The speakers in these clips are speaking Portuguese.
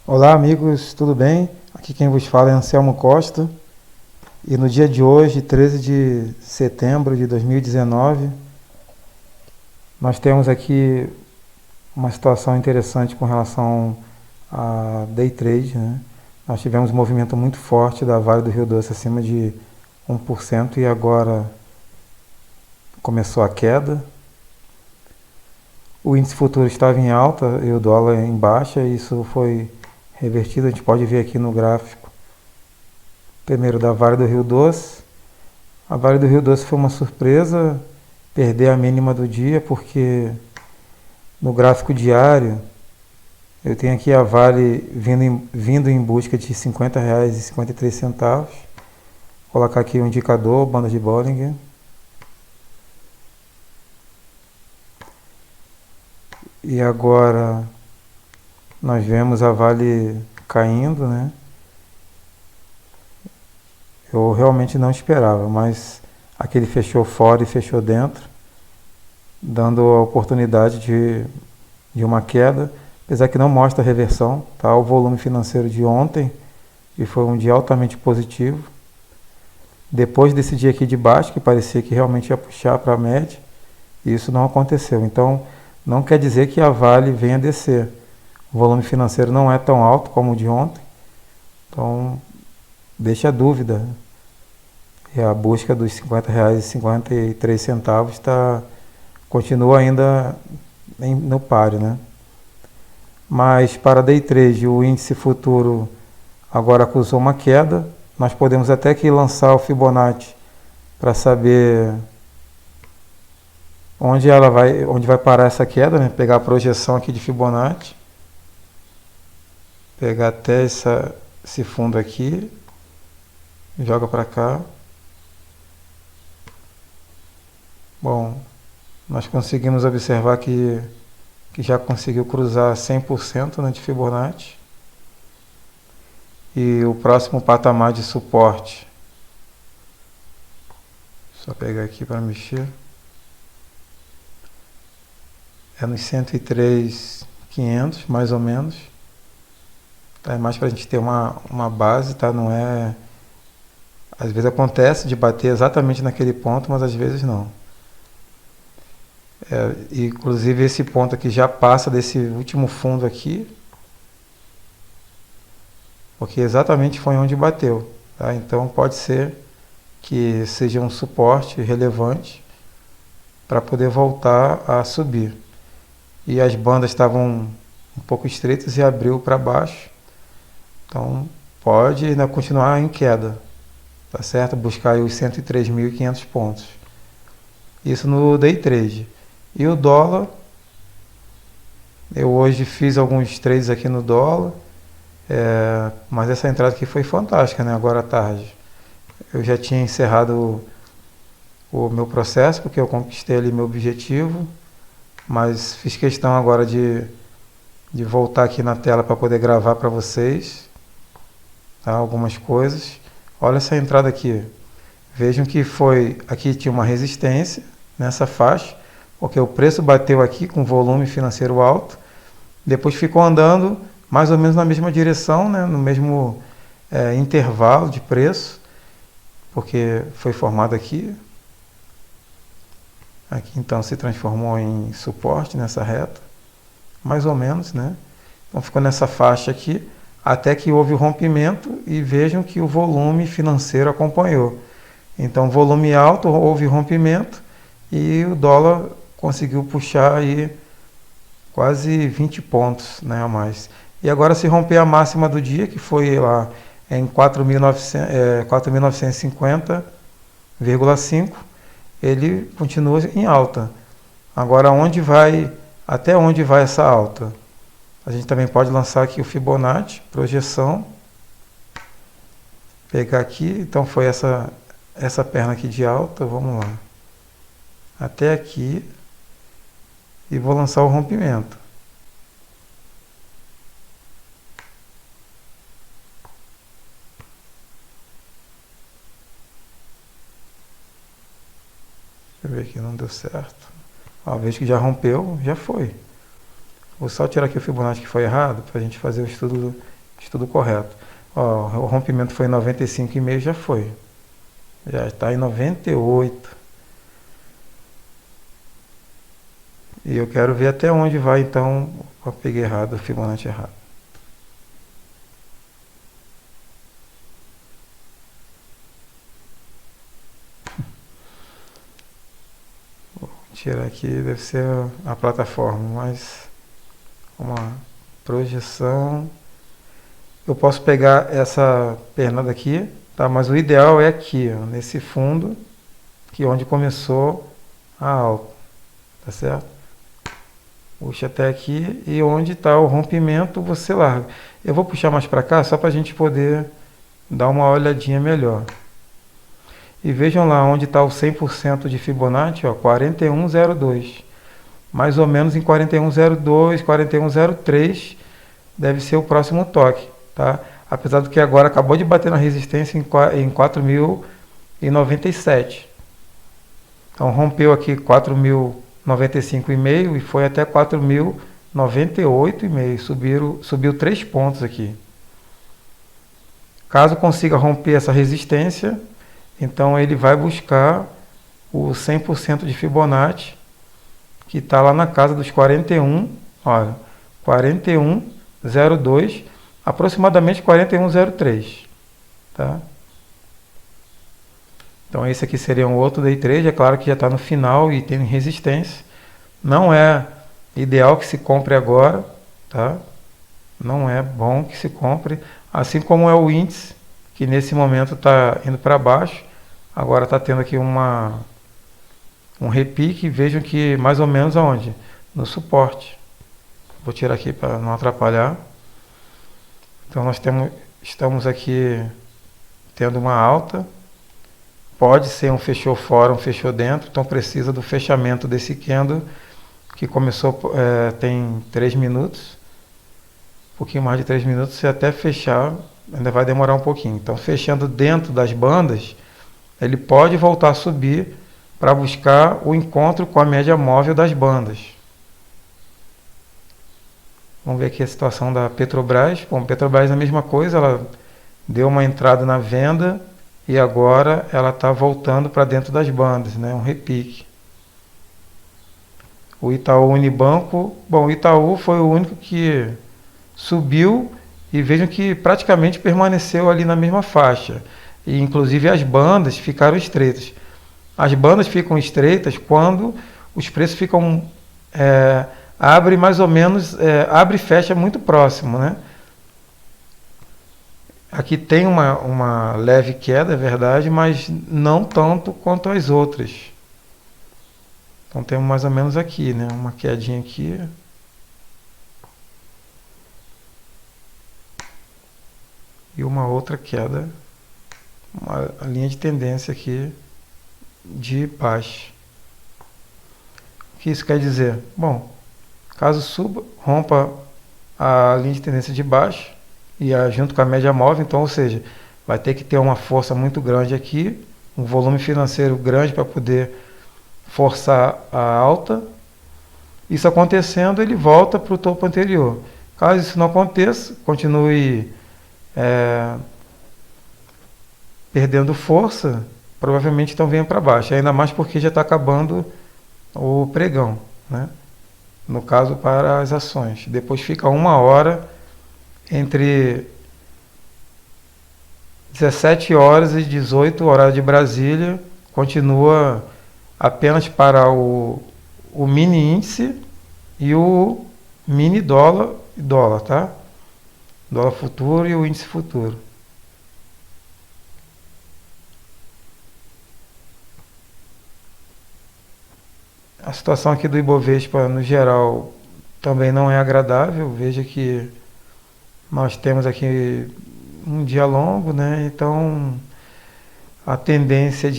Olá, amigos, tudo bem? Aqui quem vos fala é Anselmo Costa e no dia de hoje, 13 de setembro de 2019, nós temos aqui uma situação interessante com relação a day trade, né? Nós tivemos um movimento muito forte da Vale do Rio Doce acima de 1% e agora começou a queda. O índice futuro estava em alta e o dólar em baixa, e isso foi revertido, a gente pode ver aqui no gráfico. Primeiro da Vale do Rio Doce. A Vale do Rio Doce foi uma surpresa perder a mínima do dia, porque no gráfico diário eu tenho aqui a Vale vindo em busca de R$ 50,53. Vou colocar aqui o indicador, banda de Bollinger. E agora nós vemos a Vale caindo, né? Eu realmente não esperava, mas aqui ele fechou fora e fechou dentro, dando a oportunidade de uma queda, apesar que não mostra a reversão, tá? O volume financeiro de ontem, que foi um dia altamente positivo. Depois desse dia aqui de baixo, que parecia que realmente ia puxar para a média, isso não aconteceu. Então, não quer dizer que a Vale venha descer. O volume financeiro não é tão alto como o de ontem, então deixa a dúvida. E a busca dos R$ 50,53 continua ainda no páreo, né? Mas para day trade, o índice futuro agora acusou uma queda. Nós podemos até que lançar o Fibonacci para saber onde vai parar essa queda, né? Pegar a projeção aqui de Fibonacci, pegar até esse fundo aqui, joga para cá. Bom, nós conseguimos observar que já conseguiu cruzar 100%, né, de Fibonacci. E o próximo patamar de suporte, só pegar aqui para mexer, é nos 103.500, mais ou menos. Tá? É mais para a gente ter uma base, tá? Não é... Às vezes acontece de bater exatamente naquele ponto, mas às vezes não. Inclusive esse ponto aqui já passa desse último fundo aqui, porque exatamente foi onde bateu, tá? Então pode ser que seja um suporte relevante para poder voltar a subir. E as bandas estavam um pouco estreitas e abriu para baixo, então pode ainda continuar em queda, tá certo? Buscar aí os 103.500 pontos. Isso no day trade. E o dólar, eu hoje fiz alguns trades aqui no dólar, mas essa entrada aqui foi fantástica, né? Agora à tarde. Eu já tinha encerrado o meu processo, porque eu conquistei ali meu objetivo, mas fiz questão agora de voltar aqui na tela para poder gravar para vocês, tá? Algumas coisas. Olha essa entrada aqui. Vejam que aqui tinha uma resistência nessa faixa, porque o preço bateu aqui com volume financeiro alto, depois ficou andando mais ou menos na mesma direção, né, no mesmo intervalo de preço, porque foi formado aqui. Aqui então se transformou em suporte nessa reta, mais ou menos, né? Então ficou nessa faixa aqui, até que houve o rompimento e vejam que o volume financeiro acompanhou. Então volume alto, houve rompimento e o dólar conseguiu puxar aí quase 20 pontos, né, a mais. E agora se romper a máxima do dia, que foi lá em 4.950,5, ele continua em alta. Agora até onde vai essa alta? A gente também pode lançar aqui o Fibonacci, projeção. Pegar aqui, então foi essa perna aqui de alta, vamos lá. Até aqui. E vou lançar o rompimento. Deixa eu ver aqui, não deu certo. Uma vez que já rompeu, já foi. Vou só tirar aqui o Fibonacci que foi errado, para a gente fazer o estudo Estudo correto. Ó, o rompimento foi em 95,5, já foi. Já está em 98. E eu quero ver até onde vai, então, eu peguei errado, o Fibonacci errado. Vou tirar aqui, deve ser a plataforma, mas uma projeção. Eu posso pegar essa perna daqui, tá? Mas o ideal é aqui, ó, nesse fundo, que é onde começou a alta, tá certo? Puxa até aqui e onde está o rompimento você larga. Eu vou puxar mais para cá só para a gente poder dar uma olhadinha melhor. E vejam lá onde está o 100% de Fibonacci, ó, 41,02. Mais ou menos em 41,02, 41,03 deve ser o próximo toque, tá? Apesar do que agora acabou de bater na resistência em 4.097. Então rompeu aqui 4.095,5 e foi até 4.098,5. Subiu 3 pontos aqui. Caso consiga romper essa resistência, então ele vai buscar o 100% de Fibonacci, que está lá na casa dos 41, olha, 41,02, aproximadamente 41,03, tá? Então esse aqui seria um outro day trade, é claro que já está no final e tem resistência. Não é ideal que se compre agora, tá? Não é bom que se compre, assim como é o índice, que nesse momento está indo para baixo, agora está tendo aqui um repique, vejam que mais ou menos aonde? No suporte. Vou tirar aqui para não atrapalhar. Então nós estamos aqui tendo uma alta. Pode ser um fechou fora, um fechou dentro, então precisa do fechamento desse candle, que começou tem 3 minutos, um pouquinho mais de 3 minutos, se até fechar ainda vai demorar um pouquinho. Então fechando dentro das bandas, ele pode voltar a subir para buscar o encontro com a média móvel das bandas. Vamos ver aqui a situação da Petrobras. Bom, Petrobras é a mesma coisa, ela deu uma entrada na venda e agora ela está voltando para dentro das bandas, né? Um repique. O Itaú Unibanco, bom, o Itaú foi o único que subiu e vejam que praticamente permaneceu ali na mesma faixa. E inclusive as bandas ficaram estreitas. As bandas ficam estreitas quando os preços ficam abre mais ou menos, abre e fecha muito próximo, né? Aqui tem uma leve queda, é verdade, mas não tanto quanto as outras. Então temos mais ou menos aqui, né? Uma quedinha aqui. E uma outra queda. Uma linha de tendência aqui de baixa. O que isso quer dizer? Bom, caso suba, rompa a linha de tendência de baixo e junto com a média móvel, então, ou seja, vai ter que ter uma força muito grande aqui, um volume financeiro grande para poder forçar a alta. Isso acontecendo, ele volta para o topo anterior. Caso isso não aconteça, continue perdendo força, provavelmente então venha para baixo, ainda mais porque já está acabando o pregão, né? No caso para as ações. Depois fica 1 hora entre 17 horas e 18 horas de Brasília, continua apenas para o mini índice e o mini dólar, tá? Dólar futuro e o índice futuro. A situação aqui do Ibovespa, no geral, também não é agradável. Veja que nós temos aqui um dia longo, né? Então, a tendência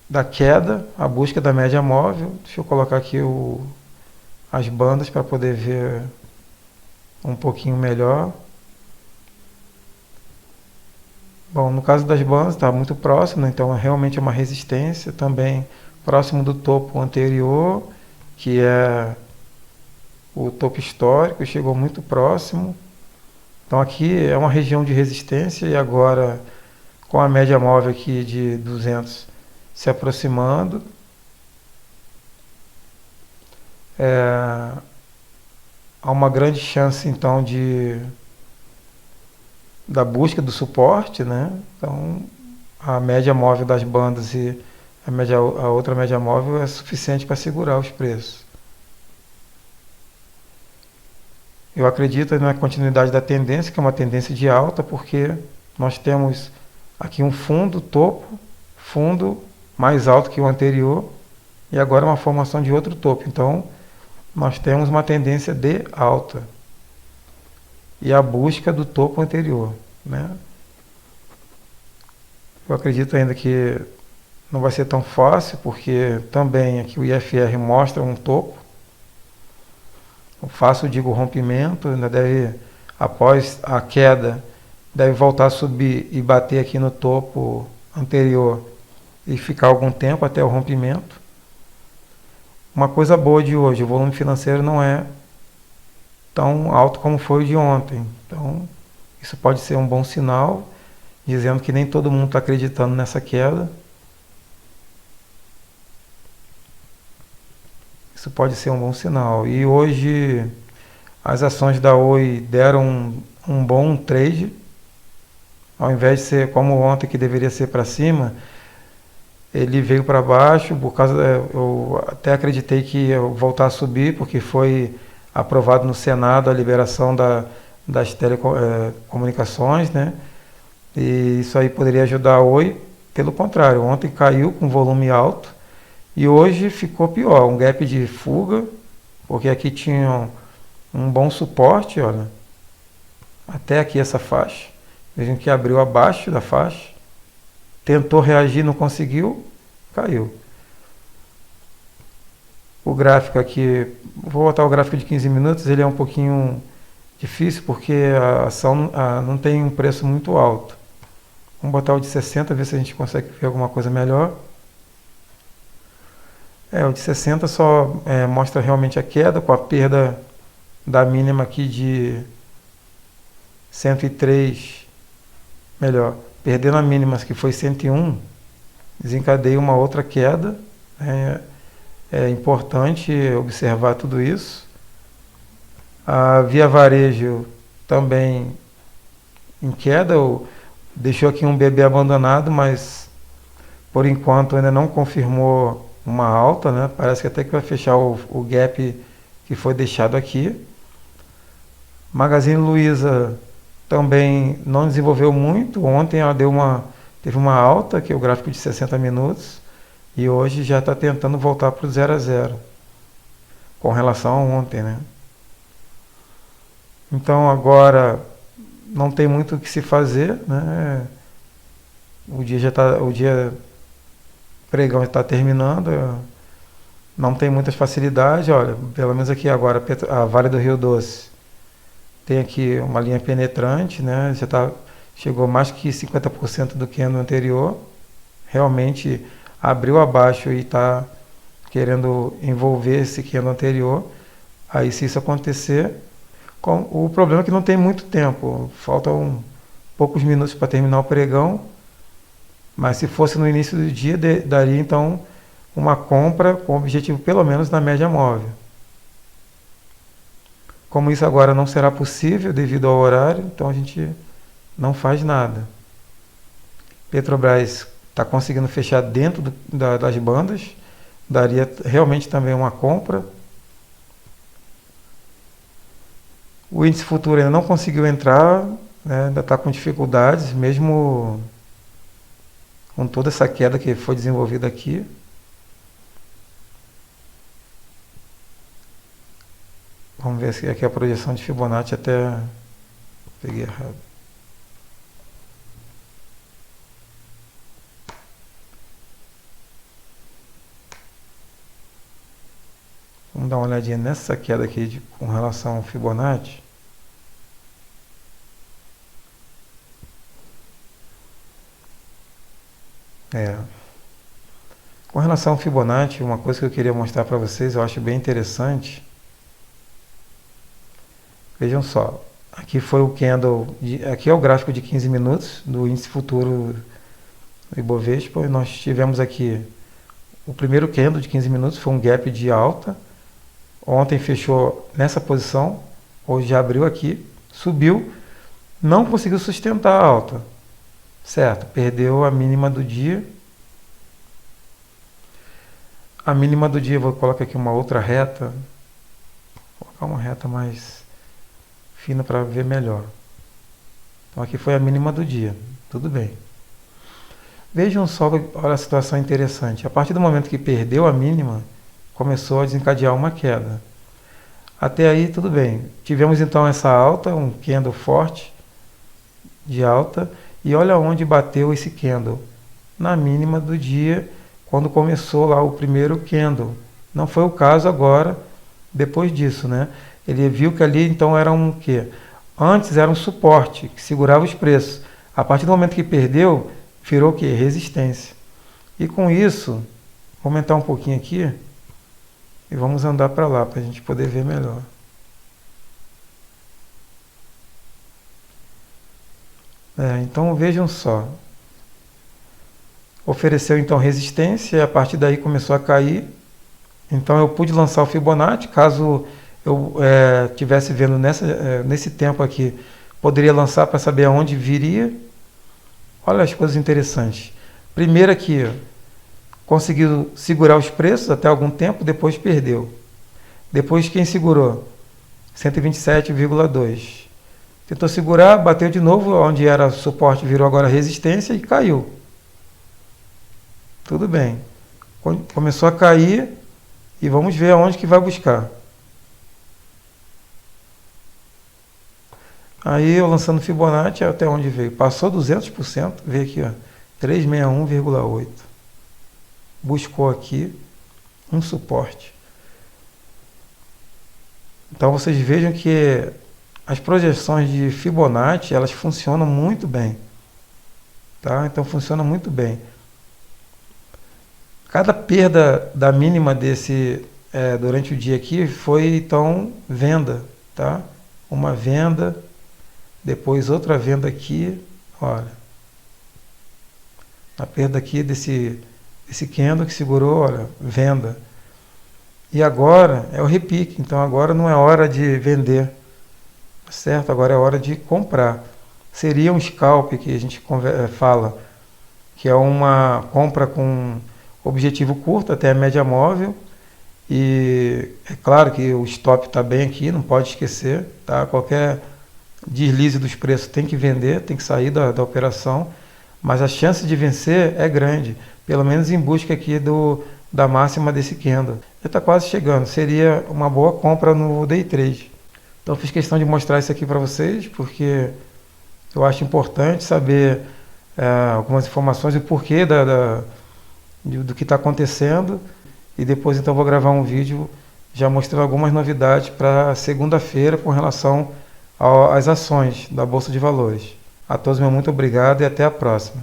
da queda, a busca da média móvel. Deixa eu colocar aqui as bandas para poder ver um pouquinho melhor. Bom, no caso das bandas está muito próximo, né? Então realmente é uma resistência também próximo do topo anterior, que é o topo histórico, chegou muito próximo. Então aqui é uma região de resistência e agora com a média móvel aqui de 200 se aproximando, há uma grande chance então da busca do suporte, né? Então a média móvel das bandas e a outra média móvel é suficiente para segurar os preços. Eu acredito na continuidade da tendência, que é uma tendência de alta, porque nós temos aqui um fundo mais alto que o anterior, e agora uma formação de outro topo. Então, nós temos uma tendência de alta e a busca do topo anterior, né? Eu acredito ainda que não vai ser tão fácil, porque também aqui o IFR mostra um topo. Fácil, digo, rompimento, ainda deve, após a queda, deve voltar a subir e bater aqui no topo anterior e ficar algum tempo até o rompimento. Uma coisa boa de hoje, o volume financeiro não é tão alto como foi o de ontem. Então, isso pode ser um bom sinal, dizendo que nem todo mundo está acreditando nessa queda. Isso pode ser um bom sinal. E hoje as ações da Oi deram um bom trade. Ao invés de ser como ontem, que deveria ser para cima, ele veio para baixo. Eu até acreditei que ia voltar a subir, porque foi aprovado no Senado a liberação das telecomunicações, né? E isso aí poderia ajudar a Oi. Pelo contrário, ontem caiu com volume alto. E hoje ficou pior, um gap de fuga, porque aqui tinha um bom suporte, olha, até aqui essa faixa. Vejam que abriu abaixo da faixa, tentou reagir, não conseguiu, caiu. O gráfico aqui, vou botar o gráfico de 15 minutos, ele é um pouquinho difícil, porque a ação não tem um preço muito alto. Vamos botar o de 60, ver se a gente consegue ver alguma coisa melhor. O de 60 só mostra realmente a queda, com a perda da mínima aqui de 103, melhor, perdendo a mínima que foi 101, desencadeia uma outra queda. É importante observar tudo isso. A Via Varejo também em queda, deixou aqui um BB abandonado, mas por enquanto ainda não confirmou uma alta, né? Parece que até que vai fechar o gap que foi deixado aqui. Magazine Luiza também não desenvolveu muito. Ontem ela teve uma alta, que é o gráfico de 60 minutos, e hoje já está tentando voltar para o 0 a 0, com relação a ontem, né? Então agora não tem muito o que se fazer, né? O dia pregão está terminando, não tem muitas facilidades. Olha, pelo menos aqui agora, a Vale do Rio Doce tem aqui uma linha penetrante, né? Chegou mais que 50% do que no anterior. Realmente abriu abaixo e está querendo envolver esse candle anterior. Aí, se isso acontecer, o problema é que não tem muito tempo, faltam poucos minutos para terminar o pregão. Mas se fosse no início do dia, daria então uma compra com objetivo pelo menos na média móvel. Como isso agora não será possível devido ao horário, então a gente não faz nada. Petrobras está conseguindo fechar dentro das bandas, daria realmente também uma compra. O índice futuro ainda não conseguiu entrar, né, ainda está com dificuldades, mesmo com toda essa queda que foi desenvolvida aqui. Vamos ver se aqui a projeção de Fibonacci, até peguei errado. Vamos dar uma olhadinha nessa queda aqui com relação ao Fibonacci. Com relação ao Fibonacci, uma coisa que eu queria mostrar para vocês, eu acho bem interessante. Vejam só, Aqui foi o candle, aqui é o gráfico de 15 minutos do índice futuro do Ibovespa. E nós tivemos aqui o primeiro candle de 15 minutos, foi um gap de alta. Ontem fechou nessa posição, hoje já abriu aqui, subiu, não conseguiu sustentar a alta, certo? Perdeu a mínima do dia. A mínima do dia, vou colocar aqui uma outra reta, vou colocar uma reta mais fina para ver melhor. Então aqui foi a mínima do dia, tudo bem. Vejam só, olha a situação interessante. A partir do momento que perdeu a mínima, começou a desencadear uma queda. Até aí tudo bem. Tivemos então essa alta, um candle forte de alta, e olha onde bateu esse candle. Na mínima do dia, quando começou lá o primeiro candle. Não foi o caso agora, depois disso, né? Ele viu que ali então era um quê? Antes era um suporte, que segurava os preços. A partir do momento que perdeu, virou o quê? Resistência. E com isso, vou aumentar um pouquinho aqui e vamos andar para lá, para a gente poder ver melhor. Então vejam só. Ofereceu então resistência e a partir daí começou a cair. Então eu pude lançar o Fibonacci, caso eu estivesse vendo nesse tempo aqui, poderia lançar para saber aonde viria. Olha as coisas interessantes. Primeiro aqui, conseguiu segurar os preços até algum tempo, depois perdeu. Depois quem segurou? 127,2. Tentou segurar, bateu de novo, onde era suporte virou agora resistência e caiu. Tudo bem. Começou a cair e vamos ver aonde que vai buscar. Aí eu lançando Fibonacci até onde veio? Passou 200%, veio aqui, ó, 361,8. Buscou aqui um suporte. Então vocês vejam que as projeções de Fibonacci, elas funcionam muito bem. Tá? Então funciona muito bem. Cada perda da mínima desse durante o dia aqui foi então venda, tá? Uma venda, depois outra venda aqui, olha. A perda aqui desse candle que segurou, olha, venda. E agora é o repique, então agora não é hora de vender, certo? Agora é hora de comprar. Seria um scalp que a gente fala, que é uma compra com objetivo curto até a média móvel, e é claro que o stop está bem aqui, não pode esquecer, tá? Qualquer deslize dos preços tem que vender, tem que sair da operação, mas a chance de vencer é grande, pelo menos em busca aqui da máxima desse candle. Já está quase chegando, seria uma boa compra no day trade. Então fiz questão de mostrar isso aqui para vocês, porque eu acho importante saber algumas informações e o porquê do que está acontecendo, e depois então vou gravar um vídeo já mostrando algumas novidades para segunda-feira com relação às ações da Bolsa de Valores. A todos meu muito obrigado e até a próxima.